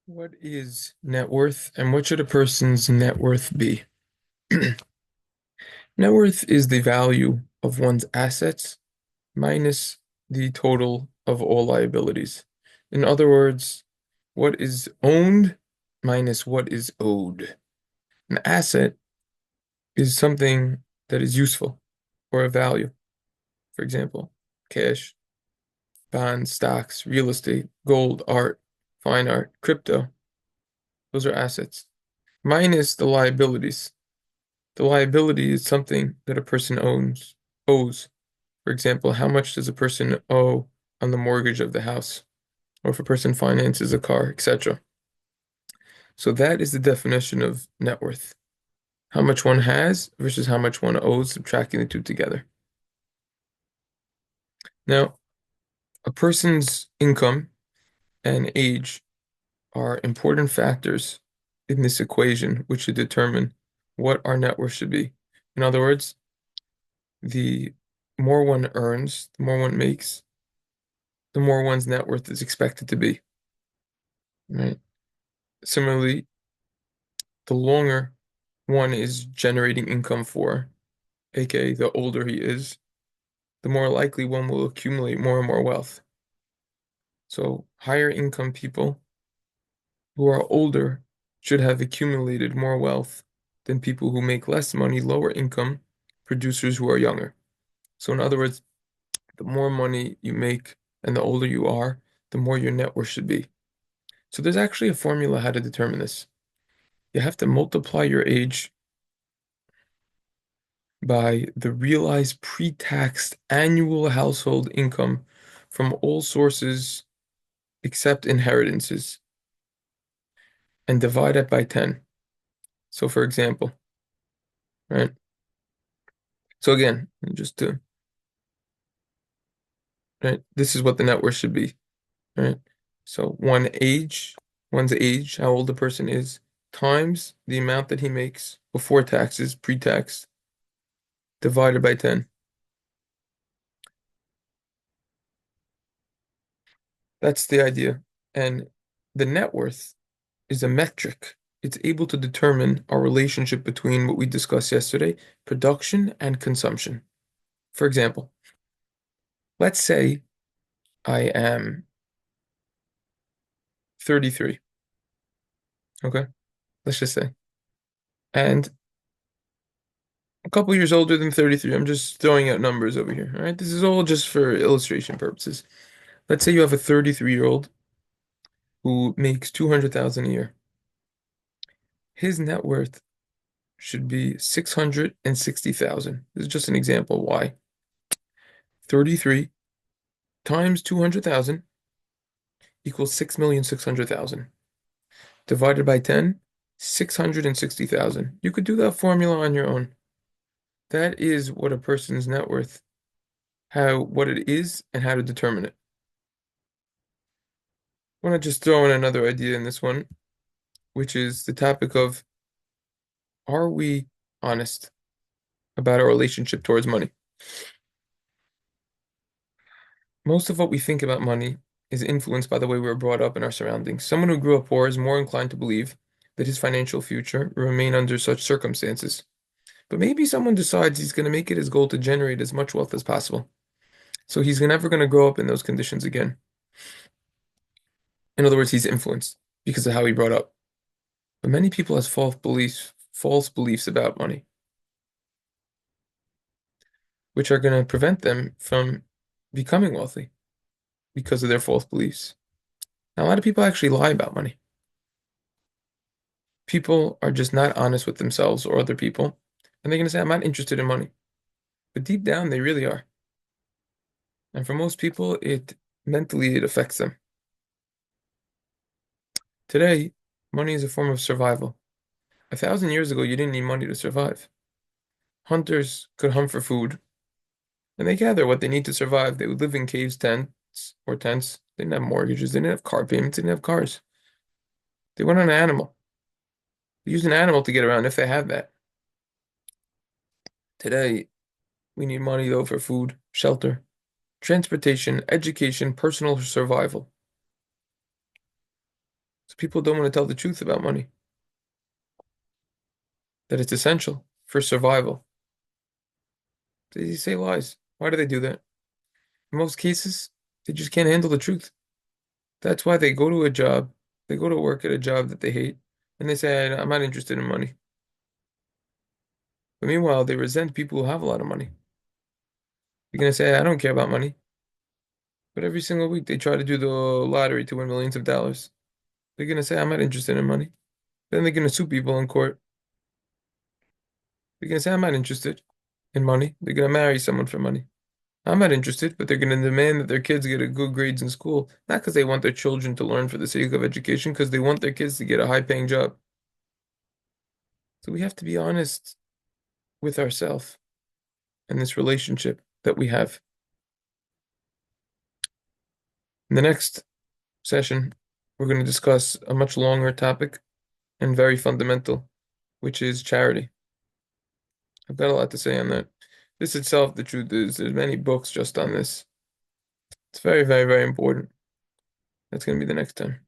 What is net worth and what should a person's net worth be? Net worth is the value of one's assets minus the total of all liabilities. In other words, what is owned minus what is owed. An asset is something that is useful or of value. For example, cash, bonds, stocks, real estate, gold, art, fine art, crypto. Those are assets. Minus the liabilities. The liability is something that a person owes. For example, how much does a person owe on the mortgage of the house, or if a person finances a car, etc. So that is the definition of net worth. How much one has versus how much one owes, subtracting the two together. Now, a person's income and age are important factors in this equation, which should determine what our net worth should be. In other words, the more one earns, the more one makes, the more one's net worth is expected to be, right? Similarly, the longer one is generating income for, aka the older he is, the more likely one will accumulate more and more wealth. So higher income people who are older should have accumulated more wealth than people who make less money, lower income producers who are younger. So in other words, the more money you make and the older you are, the more your net worth should be. So there's actually a formula how to determine this. You have to multiply your age by the realized pre-taxed annual household income from all sources except inheritances and divide it by 10. So for example, right? So again, just to, right, this is what the net worth should be, right? So one's age, how old the person is, times the amount that he makes before taxes, pre-tax, divided by 10. That's the idea. And the net worth is a metric. It's able to determine our relationship between what we discussed yesterday, production and consumption. For example, let's say I am 33, okay? Let's just say. And a couple years older than 33. I'm just throwing out numbers over here, all right? This is all just for illustration purposes. Let's say you have a 33-year-old who makes 200,000 a year. His net worth should be 660,000. This is just an example why. 33 times 200,000 equals 6,600,000. Divided by 10, 660,000. You could do that formula on your own. That is what a person's net worth, what it is and how to determine it. I want to just throw in another idea in this one, which is the topic of, are we honest about our relationship towards money? Most of what we think about money is influenced by the way we were brought up in our surroundings. Someone who grew up poor is more inclined to believe that his financial future will remain under such circumstances. But maybe someone decides he's going to make it his goal to generate as much wealth as possible. So he's never going to grow up in those conditions again. In other words, he's influenced because of how he brought up. But many people have false beliefs about money, which are going to prevent them from becoming wealthy because of their false beliefs. Now, a lot of people actually lie about money. People are just not honest with themselves or other people, and they're going to say, I'm not interested in money. But deep down, they really are. And for most people, it affects them. Today, money is a form of survival. 1,000 years ago, you didn't need money to survive. Hunters could hunt for food, and they gather what they need to survive. They would live in caves, tents. They didn't have mortgages. They didn't have car payments. They didn't have cars. They went on an animal. They used an animal to get around if they had that. Today, we need money though for food, shelter, transportation, education, personal survival. So people don't want to tell the truth about money, that it's essential for survival. They say lies. Why do they do that? In most cases, they just can't handle the truth. That's why they go to a job, they go to work at a job that they hate, and they say, I'm not interested in money. But meanwhile, they resent people who have a lot of money. You're going to say, I don't care about money. But every single week, they try to do the lottery to win millions of dollars. They're going to say, I'm not interested in money. Then they're going to sue people in court. They're going to say, I'm not interested in money. They're going to marry someone for money. I'm not interested, but they're going to demand that their kids get a good grades in school, not because they want their children to learn for the sake of education, because they want their kids to get a high-paying job. So we have to be honest with ourselves and this relationship that we have. In the next session, we're going to discuss a much longer topic and very fundamental, which is charity. I've got a lot to say on that. This itself, the truth is, there's many books just on this. It's very, very, very important. That's going to be the next time.